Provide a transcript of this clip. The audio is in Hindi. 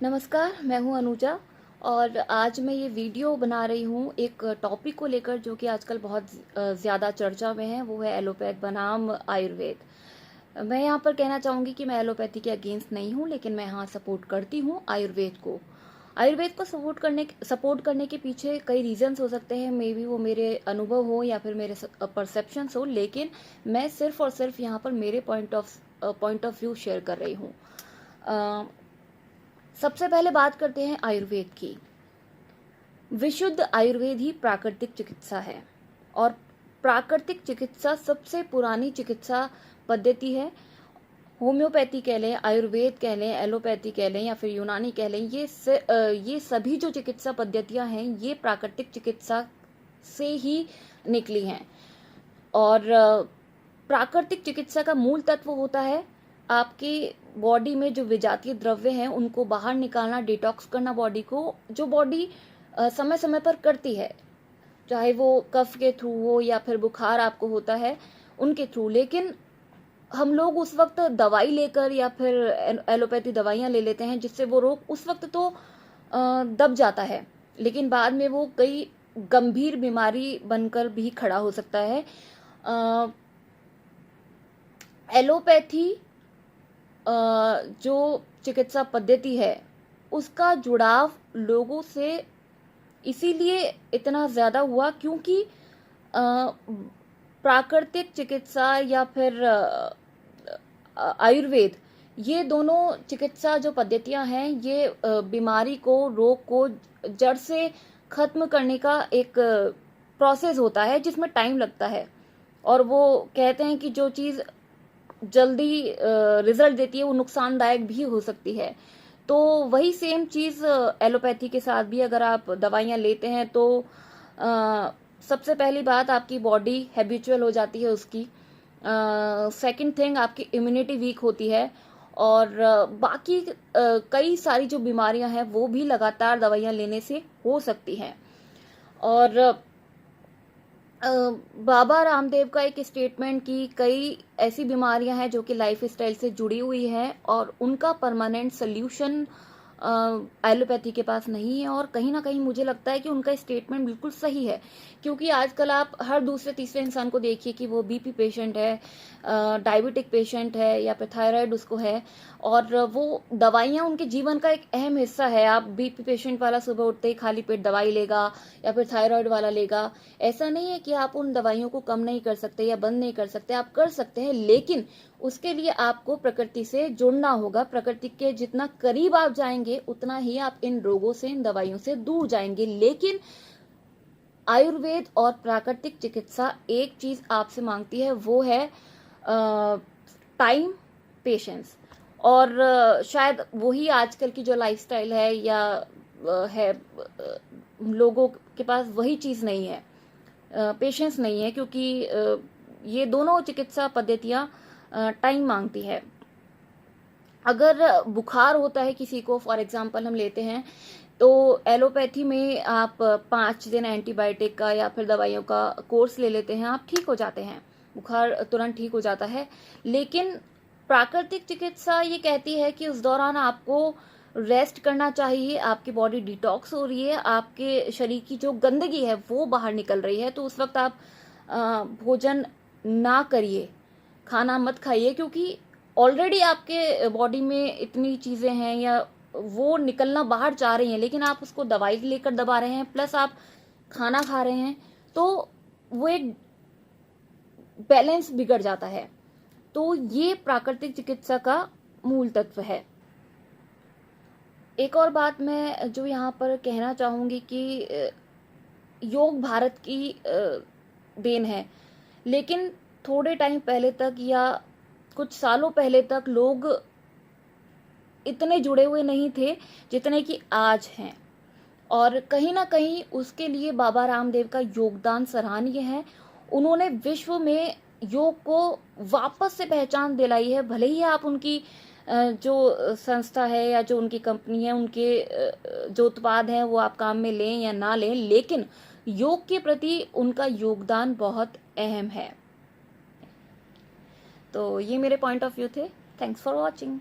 नमस्कार, मैं हूँ अनुजा और आज मैं ये वीडियो बना रही हूँ एक टॉपिक को लेकर जो कि आजकल बहुत ज़्यादा चर्चा में है। वो है एलोपैथ बनाम आयुर्वेद। मैं यहाँ पर कहना चाहूँगी कि मैं एलोपैथी के अगेंस्ट नहीं हूँ, लेकिन मैं हाँ सपोर्ट करती हूँ आयुर्वेद को। आयुर्वेद को सपोर्ट करने के पीछे कई रीजंस हो सकते हैं। मे बी वो मेरे अनुभव हो या फिर मेरे परसेप्शंस हो, लेकिन मैं सिर्फ और सिर्फ यहाँ पर मेरे पॉइंट ऑफ व्यू शेयर कर रही हूँ। सबसे पहले बात करते हैं आयुर्वेद की। विशुद्ध आयुर्वेद ही प्राकृतिक चिकित्सा है और प्राकृतिक चिकित्सा सबसे पुरानी चिकित्सा पद्धति है। होम्योपैथी कह लें, आयुर्वेद कह लें, एलोपैथी कह लें या फिर यूनानी कह लें, ये सभी जो चिकित्सा पद्धतियां हैं ये प्राकृतिक चिकित्सा से ही निकली हैं। और प्राकृतिक चिकित्सा का मूल तत्व होता है आपकी बॉडी में जो विजातीय द्रव्य हैं उनको बाहर निकालना, डिटॉक्स करना बॉडी को, जो बॉडी समय समय पर करती है, चाहे वो कफ के थ्रू हो या फिर बुखार आपको होता है उनके थ्रू। लेकिन हम लोग उस वक्त दवाई लेकर या फिर एलोपैथी दवाइयां ले लेते हैं, जिससे वो रोग उस वक्त तो दब जाता है, लेकिन बाद में वो कई गंभीर बीमारी बनकर भी खड़ा हो सकता है। एलोपैथी जो चिकित्सा पद्धति है उसका जुड़ाव लोगों से इसीलिए इतना ज़्यादा हुआ क्योंकि प्राकृतिक चिकित्सा या फिर आयुर्वेद, ये दोनों चिकित्सा जो पद्धतियां हैं ये बीमारी को, रोग को जड़ से खत्म करने का एक प्रोसेस होता है जिसमें टाइम लगता है। और वो कहते हैं कि जो चीज़ जल्दी रिजल्ट देती है वो नुकसानदायक भी हो सकती है। तो वही सेम चीज़ एलोपैथी के साथ भी अगर आप दवाइयाँ लेते हैं तो सबसे पहली बात आपकी बॉडी हैबिचुअल हो जाती है उसकी। सेकंड थिंग, आपकी इम्यूनिटी वीक होती है और बाकी कई सारी जो बीमारियां हैं वो भी लगातार दवाइयाँ लेने से हो सकती हैं। और बाबा रामदेव का एक स्टेटमेंट कि कई ऐसी बीमारियां हैं जो कि लाइफ स्टाइल से जुड़ी हुई हैं और उनका परमानेंट सोल्यूशन एलोपैथी के पास नहीं है। और कहीं ना कहीं मुझे लगता है कि उनका स्टेटमेंट बिल्कुल सही है, क्योंकि आजकल आप हर दूसरे तीसरे इंसान को देखिए कि वो बीपी पेशेंट है, डायबिटिक पेशेंट है या फिर थायराइड उसको है, और वो दवाइयाँ उनके जीवन का एक अहम हिस्सा है। आप बीपी पेशेंट वाला सुबह उठते ही खाली पेट दवाई लेगा या फिर थायराइड वाला लेगा, ऐसा नहीं है कि आप उन दवाइयों को कम नहीं कर सकते या बंद नहीं कर सकते, आप कर सकते हैं, लेकिन उसके लिए आपको प्रकृति से जुड़ना होगा। प्रकृति के जितना करीब आप जाएंगे उतना ही आप इन रोगों से, इन दवाइयों से दूर जाएंगे। लेकिन आयुर्वेद और प्राकृतिक चिकित्सा एक चीज आपसे मांगती है, वो है टाइम, पेशेंस। और शायद वही आजकल की जो लाइफस्टाइल है या है, लोगों के पास वही चीज नहीं है, पेशेंस नहीं है, क्योंकि ये दोनों चिकित्सा पद्धतियां टाइम मांगती है। अगर बुखार होता है किसी को, फॉर एग्जांपल हम लेते हैं, तो एलोपैथी में आप 5 दिन एंटीबायोटिक का या फिर दवाइयों का कोर्स ले लेते हैं, आप ठीक हो जाते हैं, बुखार तुरंत ठीक हो जाता है। लेकिन प्राकृतिक चिकित्सा ये कहती है कि उस दौरान आपको रेस्ट करना चाहिए, आपकी बॉडी डिटॉक्स हो रही है, आपके शरीर की जो गंदगी है वो बाहर निकल रही है, तो उस वक्त आप भोजन ना करिए, खाना मत खाइए, क्योंकि ऑलरेडी आपके बॉडी में इतनी चीजें हैं या वो निकलना बाहर चाह रही हैं, लेकिन आप उसको दवाई लेकर दबा रहे हैं, प्लस आप खाना खा रहे हैं, तो वो एक बैलेंस बिगड़ जाता है। तो ये प्राकृतिक चिकित्सा का मूल तत्व है। एक और बात मैं जो यहाँ पर कहना चाहूंगी कि योग भारत की देन है, लेकिन थोड़े टाइम पहले तक या कुछ सालों पहले तक लोग इतने जुड़े हुए नहीं थे जितने कि आज हैं, और कहीं ना कहीं उसके लिए बाबा रामदेव का योगदान सराहनीय है। उन्होंने विश्व में योग को वापस से पहचान दिलाई है। भले ही आप उनकी जो संस्था है या जो उनकी कंपनी है, उनके जो उत्पाद हैं वो आप काम में लें या ना लें, लेकिन योग के प्रति उनका योगदान बहुत अहम है। तो ये मेरे पॉइंट ऑफ व्यू थे। Thanks for watching.